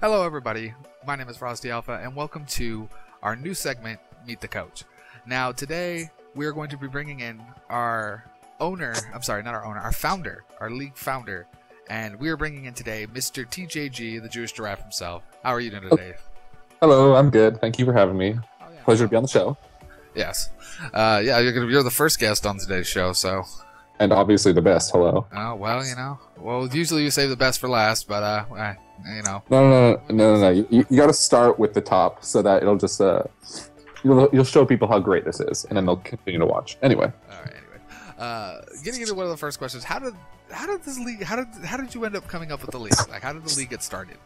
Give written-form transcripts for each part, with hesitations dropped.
Hello everybody, my name is Frosty Alpha and welcome to our new segment, Meet the Coach. Now today we are going to be bringing in our founder, our league founder, and we are bringing in today Mr. TJG, the Jewish Giraffe himself. How are you doing today? Hello, I'm good. Thank you for having me. Oh, yeah. Pleasure to be on the show. Yes. You're the first guest on today's show, so... And obviously the best. Hello. Oh, well, usually you save the best for last, but, No. You got to start with the top so that it'll just, you'll show people how great this is, and then they'll continue to watch. Anyway. All right, getting into one of the first questions, how did you end up coming up with the league? Like, how did the league get started?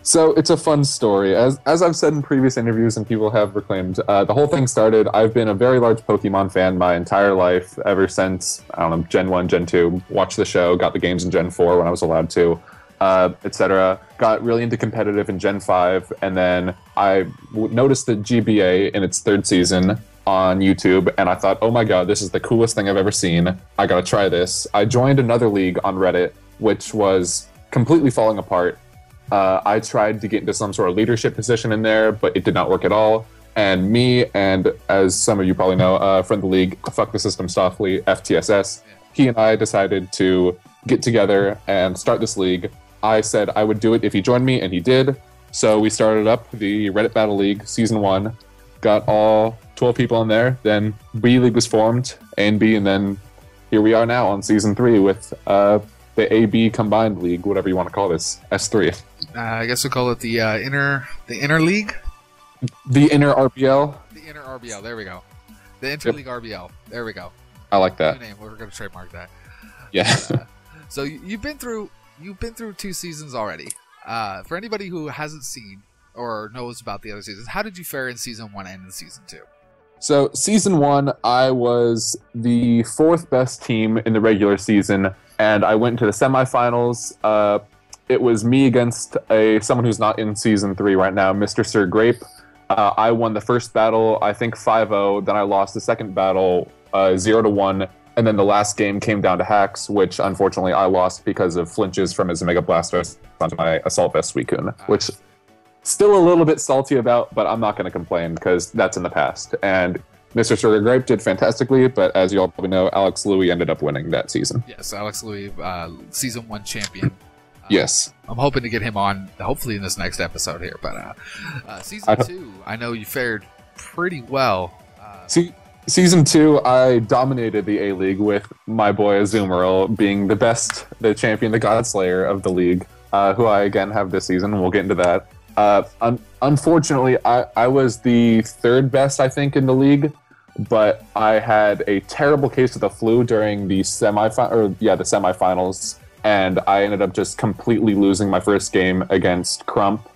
So it's a fun story. As I've said in previous interviews and people have proclaimed, the whole thing started, I've been a very large Pokemon fan my entire life, ever since, Gen 1, Gen 2, watched the show, got the games in Gen 4 when I was allowed to, etc. Got really into competitive in Gen 5, and then I noticed the GBA in its third season on YouTube, and I thought, oh my god, this is the coolest thing I've ever seen. I gotta try this. I joined another league on Reddit, which was completely falling apart. I tried to get into some sort of leadership position in there, but it did not work at all. And me and, as some of you probably know, a friend of the league, Fuck the System Softly, FTSS, he and I decided to get together and start this league. I said I would do it if he joined me, and he did. So we started up the Reddit Battle League Season 1, got all 12 people in there, then B League was formed, A and B, and then here we are now on Season 3 with the AB Combined League, whatever you want to call this, S3. I guess we'll call it the inner league? The inner RBL? The inner RBL, there we go. The Interleague RBL, there we go. I like that. New name, we're going to trademark that. Yeah. So you've been through 2 seasons already. For anybody who hasn't seen or knows about the other seasons, how did you fare in Season 1 and in Season 2? So Season 1, I was the 4th best team in the regular season, and I went to the semifinals. It was me against someone who's not in Season 3 right now, Mr. Sir Grape. I won the first battle, I think 5-0. Then I lost the second battle 0-1. And then the last game came down to hacks, which unfortunately I lost because of flinches from his Mega Blastoise onto my Assault Vest Suicune, which still a little bit salty about, but I'm not going to complain because that's in the past. And Mr. Sugar Grape did fantastically, but as you all probably know, Alex Louie ended up winning that season. Yes, Alex Louie, Season 1 champion. Yes. I'm hoping to get him on, hopefully in this next episode here. But Season 2, I know you fared pretty well. Season 2, I dominated the A-League with my boy Azumarill being the champion, the Godslayer of the league, who I again have this season. We'll get into that. Unfortunately, I was the 3rd best, I think, in the league, but I had a terrible case of the flu during the semifinals, and I ended up just completely losing my first game against Crump.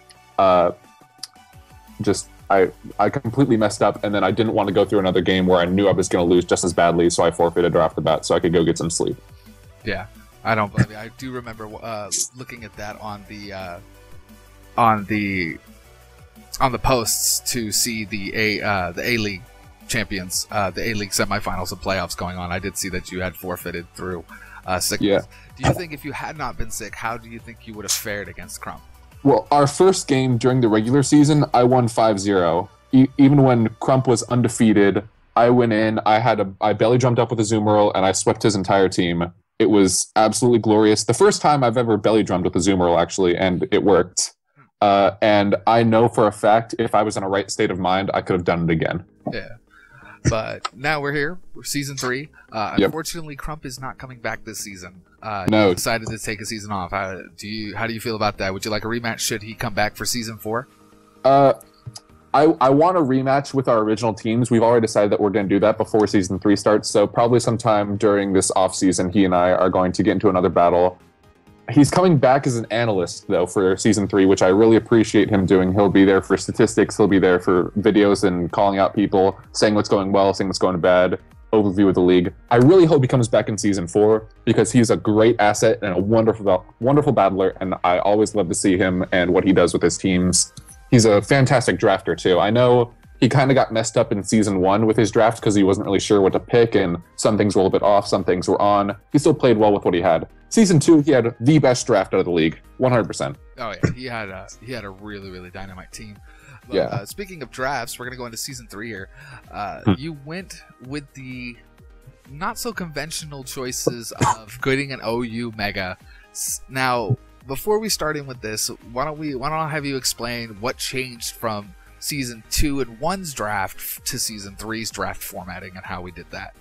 I completely messed up, and then I didn't want to go through another game where I knew I was going to lose just as badly, so I forfeited right off the bat so I could go get some sleep. Yeah, I don't blame you. I do remember looking at that on the posts to see the A-League champions, the A-League semifinals and playoffs going on. I did see that you had forfeited through sickness. Yeah. Do you think if you had not been sick, how do you think you would have fared against Crump? Well, our first game during the regular season, I won 5-0. Even when Crump was undefeated, I went in, I belly jumped up with Azumarill, and I swept his entire team. It was absolutely glorious. The first time I've ever belly jumped with Azumarill, actually, and it worked. And I know for a fact, if I was in a right state of mind, I could have done it again. Yeah. But now we're here. We're Season 3. Yep. Unfortunately, Crump is not coming back this season. No. He decided to take a season off. How do you feel about that? Would you like a rematch should he come back for Season 4? I want a rematch with our original teams. We've already decided that we're going to do that before Season 3 starts, so probably sometime during this off-season, he and I are going to get into another battle. He's coming back as an analyst, though, for Season 3, which I really appreciate him doing. He'll be there for statistics, he'll be there for videos and calling out people, saying what's going well, saying what's going bad, overview of the league. I really hope he comes back in Season 4, because he's a great asset and a wonderful battler, and I always love to see him and what he does with his teams. He's a fantastic drafter, too. I know he kind of got messed up in season 1 with his draft because he wasn't really sure what to pick, and some things were a little bit off, some things were on. He still played well with what he had. Season 2, he had the best draft out of the league, 100%. Oh yeah, he had a really, really dynamite team. But, speaking of drafts, we're gonna go into season 3 here. You went with the not so conventional choices of getting an OU Mega. Now, before we start in with this, why don't I have you explain what changed from season 2 and 1's draft to season 3's draft formatting and how we did that?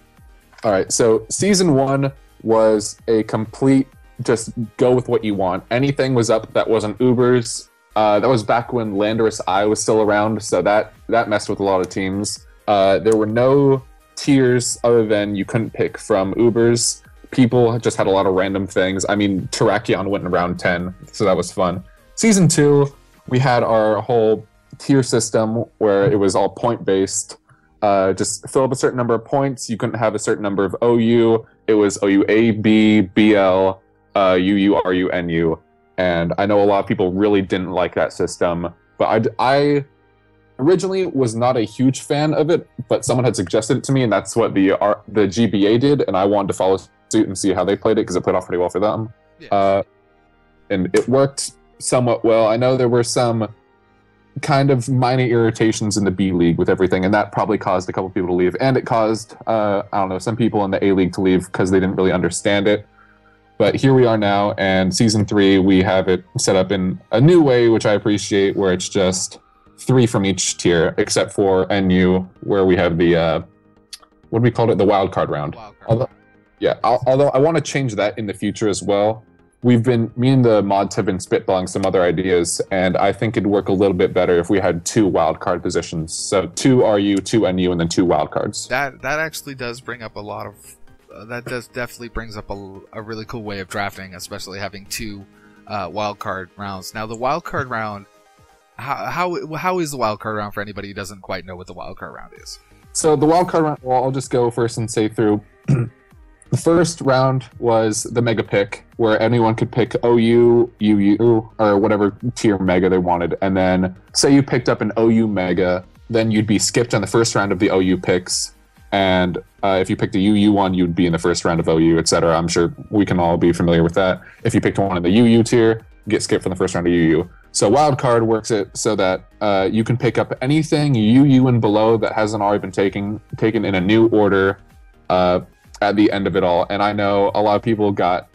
All right, so season 1 was a complete just go with what you want. Anything was up that wasn't Ubers. That was back when Landorus I was still around, so that messed with a lot of teams. There were no tiers other than you couldn't pick from Ubers. People just had a lot of random things. I mean, Terrakion went in round 10, so that was fun. Season 2, we had our whole tier system where it was all point-based. Just fill up a certain number of points. You couldn't have a certain number of OU. It was OU A, B, BL, UU, RU, NU. And I know a lot of people really didn't like that system. But I originally was not a huge fan of it, but someone had suggested it to me, and that's what the GBA did, and I wanted to follow suit and see how they played it because it played off pretty well for them. Yeah. And it worked somewhat well. I know there were some kind of minor irritations in the B League with everything, and that probably caused a couple people to leave. And it caused, I don't know, some people in the A League to leave because they didn't really understand it. But here we are now, and Season 3, we have it set up in a new way, which I appreciate, where it's just 3 from each tier, except for NU, where we have the, what do we call it? The wild card round. Although I want to change that in the future as well. Me and the mods have been spitballing some other ideas, and I think it'd work a little bit better if we had 2 wildcard positions. So 2 RU, 2 NU, and then 2 wildcards. That actually does bring up a lot of... definitely brings up a really cool way of drafting, especially having 2 wildcard rounds. Now, the wildcard round... How is the wildcard round for anybody who doesn't quite know what the wildcard round is? So the wildcard round... Well, I'll just go first and say through... The first round was the mega pick, where anyone could pick OU, UU, or whatever tier mega they wanted. And then, say you picked up an OU mega, then you'd be skipped on the first round of the OU picks. And if you picked a UU one, you'd be in the first round of OU, etc. I'm sure we can all be familiar with that. If you picked one in the UU tier, get skipped from the first round of UU. So wildcard works it so that you can pick up anything UU and below that hasn't already been taken in a new order at the end of it all. And I know a lot of people got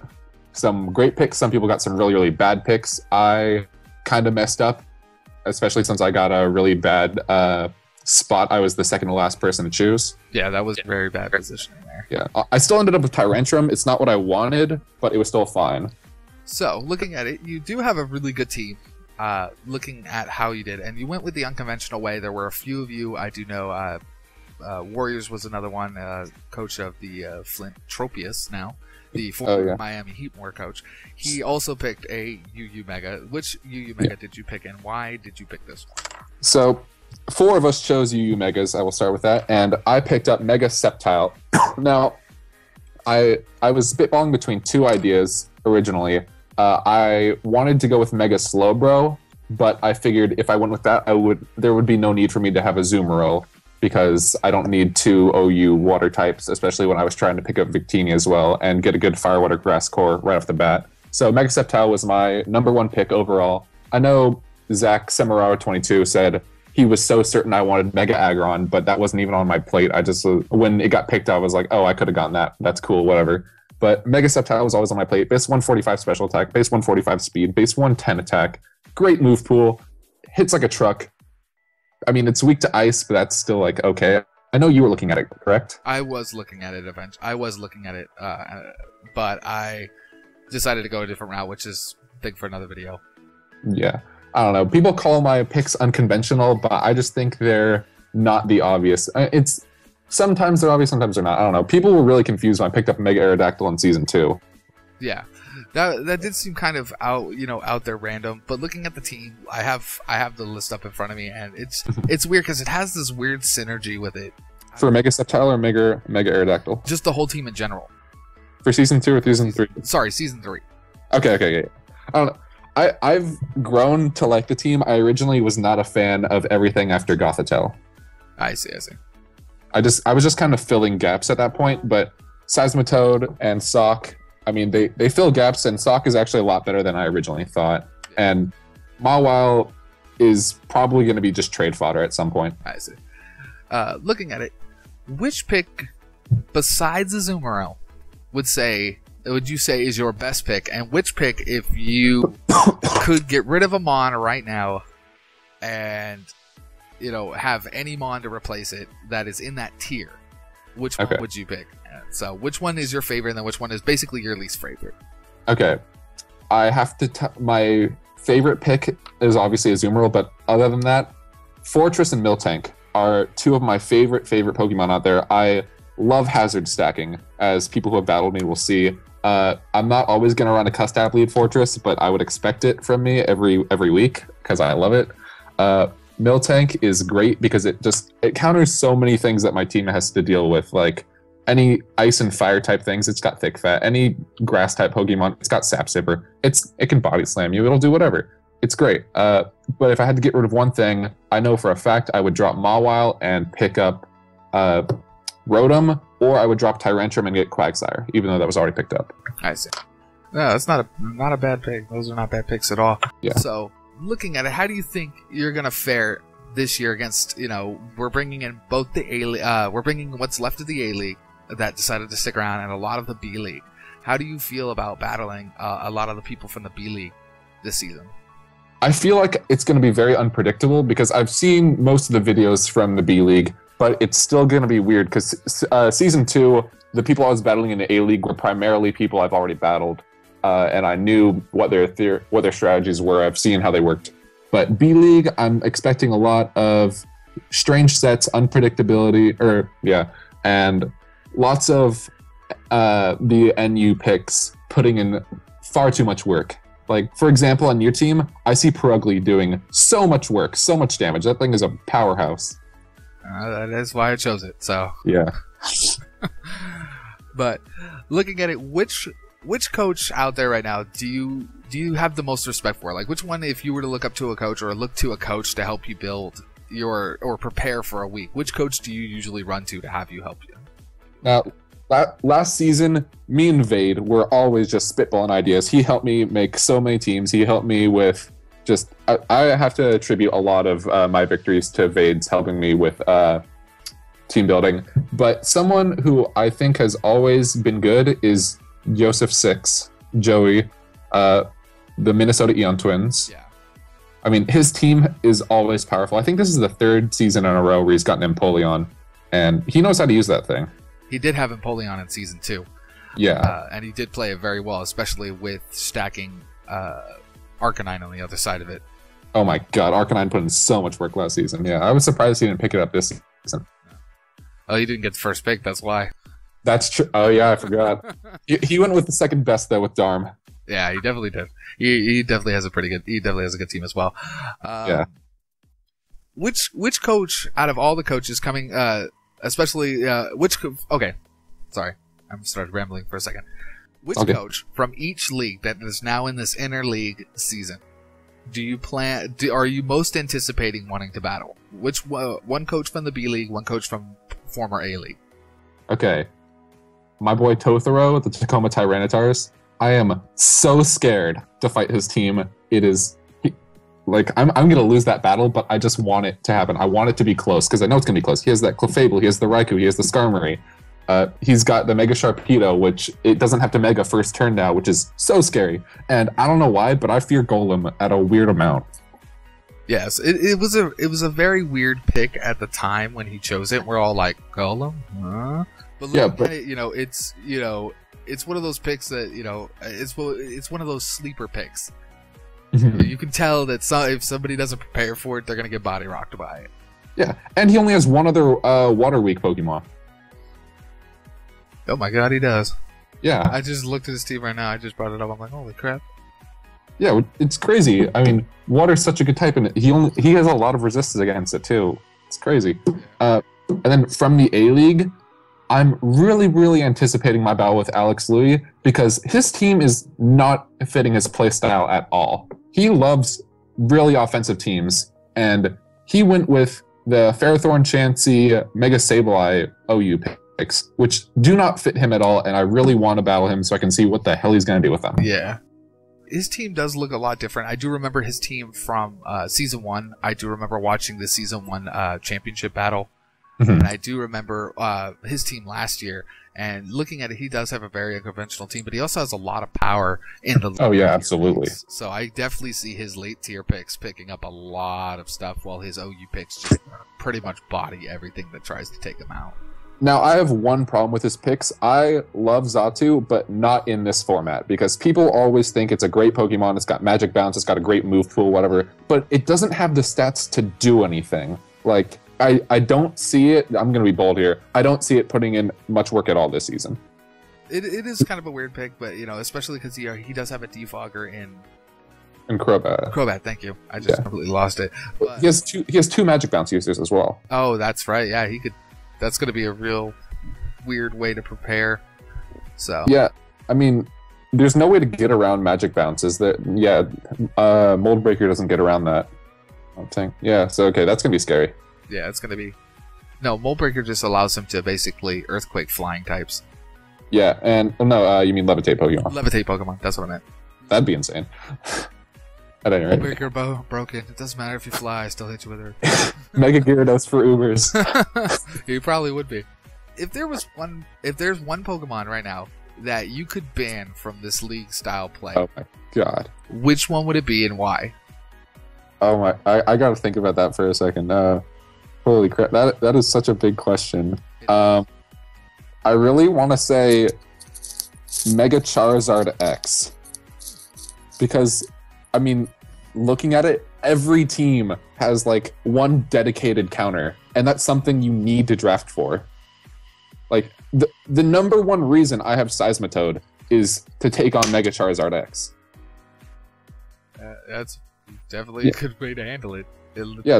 some great picks. Some people got some really, really bad picks. I kind of messed up, especially since I got a really bad spot. I was the second to last person to choose. Yeah, that was very bad positioning there. Yeah, I still ended up with Tyrantrum. It's not what I wanted, but it was still fine. So, looking at it, you do have a really good team. Looking at how you did, and you went with the unconventional way. There were a few of you, I do know, Warriors was another one, coach of the Flint Tropius now, the former Miami Heatmore coach. He also picked a UU Mega. Which UU Mega did you pick, and why did you pick this one? So, 4 of us chose UU Megas. I will start with that, and I picked up Mega Sceptile. Now, I was spitballing between 2 ideas originally. I wanted to go with Mega Slowbro, but I figured if I went with that, there would be no need for me to have a Zoomerl, because I don't need 2 OU water types, especially when I was trying to pick up Victini as well and get a good Fire Water Grass core right off the bat. So Mega Sceptile was my number 1 pick overall. I know Zach Semirara22 said he was so certain I wanted Mega Aggron, but that wasn't even on my plate. I just, when it got picked, I was like, oh, I could have gotten that. That's cool, whatever. But Mega Sceptile was always on my plate. Base 145 special attack, base 145 speed, base 110 attack. Great move pool. Hits like a truck. I mean, it's weak to ice, but that's still like okay. I know you were looking at it, correct? I was looking at it eventually. I was looking at it, but I decided to go a different route, which is big for another video. Yeah, I don't know. People call my picks unconventional, but I just think they're not the obvious. It's sometimes they're obvious, sometimes they're not. I don't know. People were really confused when I picked up Mega Aerodactyl in season 2. Yeah. That did seem kind of out there random, but looking at the team, I have the list up in front of me, and it's weird because it has this weird synergy with it. For Mega Sceptile or Mega Aerodactyl? Just the whole team in general. For season 2 or season 3? Sorry, season 3. Okay. I don't know. I've grown to like the team. I originally was not a fan of everything after Gothitelle. I see. I was just kind of filling gaps at that point, but Seismitoad and Sock, I mean, they fill gaps, and Sock is actually a lot better than I originally thought. And Mawile is probably going to be just trade fodder at some point. I see. Looking at it, which pick besides Azumarill would you say is your best pick, and which pick, if you could get rid of a Mon right now and have any Mon to replace it that is in that tier, which one would you pick? So which one is your favorite, and then which one is basically your least favorite? Okay, I have to my favorite pick is obviously Azumarill, but other than that, Fortress and Miltank are two of my favorite Pokemon out there. I love hazard stacking, as people who have battled me will see. I'm not always going to run a custom lead Fortress, but I would expect it from me every week because I love it. Miltank is great because it counters so many things that my team has to deal with, like any ice and fire type things, it's got thick fat. Any grass type Pokemon, it's got Sap Sipper. It can body slam you. It'll do whatever. It's great. But if I had to get rid of one thing, I know for a fact I would drop Mawile and pick up Rotom, or I would drop Tyrantrum and get Quagsire, even though that was already picked up. I see. No, that's not a bad pick. Those are not bad picks at all. Yeah. So, looking at it, how do you think you're gonna fare this year against? We're bringing in both the A League. We're bringing what's left of the A League that decided to stick around, and a lot of the B League. How do you feel about battling a lot of the people from the B League this season? I feel like it's going to be very unpredictable because I've seen most of the videos from the B League, but it's still going to be weird because Season 2, the people I was battling in the A League were primarily people I've already battled, and I knew what their strategies were. I've seen how they worked. But B League, I'm expecting a lot of strange sets, unpredictability, and lots of the NU picks putting in far too much work. Like, for example, on your team, I see Purugly doing so much work, so much damage. That thing is a powerhouse. That is why I chose it. So yeah. But looking at it, which coach out there right now do you have the most respect for? Like, which one, if you were to look up to a coach or look to a coach to help you build or prepare for a week, which coach do you usually run to have you help you? Now, last season, me and Vade were always just spitballing ideas. He helped me make so many teams. He helped me with I have to attribute a lot of my victories to Vade's helping me with team building. But someone who I think has always been good is Joseph Six, Joey, the Minnesota Eon Twins. Yeah. I mean, his team is always powerful. I think this is the third season in a row where he's gotten Empoleon, and he knows how to use that thing. He did have Empoleon in Season 2. Yeah. And he did play it very well, especially with stacking Arcanine on the other side of it. Oh my god, Arcanine put in so much work last season. Yeah, I was surprised he didn't pick it up this season. Oh, he didn't get the first pick, that's why. That's true. Oh yeah, I forgot. He went with the second best, though, with Darm. Yeah, he definitely did. He definitely has a good team as well. Yeah. Which coach out of all the coaches coming... especially, okay, sorry, I started rambling for a second. Which coach from each league that is now in this inter-league season are you most anticipating wanting to battle? Which one coach from the B League, one coach from former A League? Okay, my boy Totoro, the Tacoma Tyrannotars. I am so scared to fight his team. It is... Like, I'm going to lose that battle, but I just want it to happen. I want it to be close, because I know it's going to be close. He has that Clefable, he has the Raikou, he has the Skarmory. He's got the Mega Sharpedo, which it doesn't have to Mega first turn now, which is so scary. And I don't know why, but I fear Golem at a weird amount. Yes, it was a very weird pick at the time when he chose it. We're all like, Golem? Huh? But it's one of those picks that, it's one of those sleeper picks. You can tell that if somebody doesn't prepare for it, they're going to get body rocked by it. Yeah, and he only has one other Water Weak Pokemon. Oh my god, he does. Yeah. I just looked at his team right now. I just brought it up. I'm like, holy crap. Yeah, it's crazy. I mean, Water's such a good type, and he has a lot of resistance against it, too. It's crazy. And then from the A-League, I'm really, really anticipating my battle with Alex Louis, because his team is not fitting his playstyle at all. He loves really offensive teams, and he went with the Ferrothorn, Chansey, Mega Sableye OU picks, which do not fit him at all, and I really want to battle him so I can see what the hell he's going to do with them. Yeah. His team does look a lot different. I do remember his team from Season 1. I do remember watching the Season 1 championship battle. And I do remember his team last year. And looking at it, he does have a very unconventional team, but he also has a lot of power in the Oh, yeah, absolutely. Picks. So I definitely see his late tier picks picking up a lot of stuff, while his OU picks just pretty much body everything that tries to take him out. Now, I have one problem with his picks. I love Xatu, but not in this format, because people always think it's a great Pokemon, it's got Magic Bounce, it's got a great move pool, whatever, but it doesn't have the stats to do anything. Like, I don't see it, I'm going to be bold here, I don't see it putting in much work at all this season. It is kind of a weird pick, but, you know, especially because he does have a Defogger in Crobat. Crobat, thank you. I just completely lost it. But, he has two Magic Bounce users as well. Oh, that's right, yeah, he could. That's going to be a real weird way to prepare. So yeah, I mean, there's no way to get around Magic Bounce. Is that Mold Breaker doesn't get around that. I'm saying so okay, that's gonna be scary. Yeah, it's gonna be. No, Mold Breaker just allows him to basically Earthquake flying types. Yeah, and you mean Levitate Pokemon? Levitate Pokemon. That's what I meant. That'd be insane. At any rate. Mold Breaker broken. It doesn't matter if you fly. I still hit you with her. Mega Gyarados for Ubers. You probably would be. If there's one Pokemon right now that you could ban from this league style play, oh my god, which one would it be and why? Oh my, I gotta think about that for a second. Holy crap, that is such a big question. I really want to say Mega Charizard X, because I mean, looking at it, every team has like one dedicated counter, and that's something you need to draft for. Like, the number one reason I have Seismitoad is to take on Mega Charizard X. That's definitely a good way to handle it.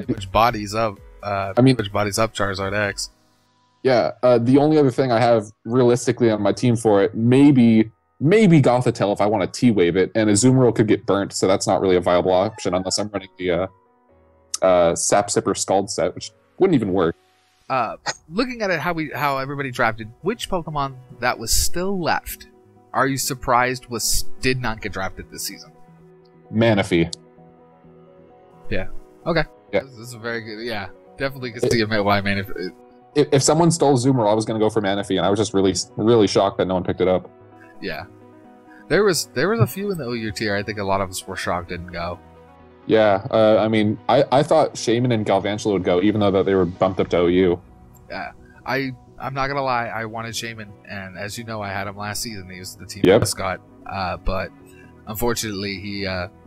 Which bodies up Charizard X. Yeah, the only other thing I have realistically on my team for it, maybe Gothitelle if I want to T-Wave it, and Azumarill could get burnt, so that's not really a viable option unless I'm running the Sap Sipper Scald set, which wouldn't even work. Looking at it, how everybody drafted, which Pokemon that was still left are you surprised did not get drafted this season? Manaphy. Yeah. Okay. Yeah. This is a very good. Yeah, definitely can see why Manaphy. If someone stole Azumarill, I was going to go for Manaphy, and I was just really shocked that no one picked it up. Yeah. There was a few in the OU tier. I think a lot of us were shocked didn't go. Yeah, I mean, I thought Shaman and Galvantula would go, even though they were bumped up to OU. Yeah, I'm not gonna lie, I wanted Shaman, and as you know, I had him last season. He was the team mascot, but unfortunately,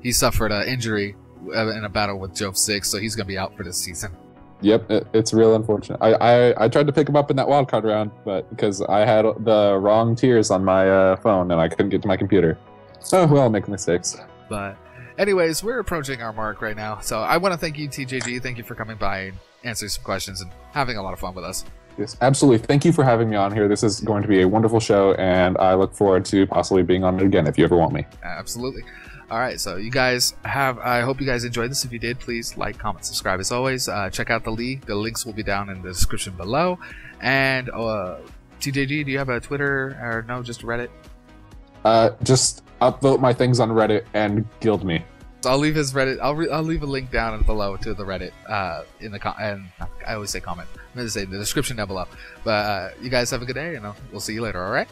he suffered an injury in a battle with Jove 6, so he's gonna be out for this season. Yep, it's real unfortunate. I tried to pick him up in that wildcard round, but because I had the wrong tiers on my phone and I couldn't get to my computer. Oh well, I'll make mistakes. But anyways, we're approaching our mark right now, so I want to thank you, TJG. Thank you for coming by and answering some questions and having a lot of fun with us. Yes, absolutely. Thank you for having me on here. This is going to be a wonderful show, and I look forward to possibly being on it again if you ever want me. Absolutely. All right, so you guys I hope you guys enjoyed this. If you did, please like, comment, subscribe. As always, check out the league. The links will be down in the description below. And TJG, do you have a Twitter or no, just Reddit? Just upvote my things on Reddit and guild me. So I'll leave his Reddit. I'll leave a link down below to the Reddit in the and I always say comment. I'm going to say in the description down below. But you guys have a good day, and we'll see you later. All right.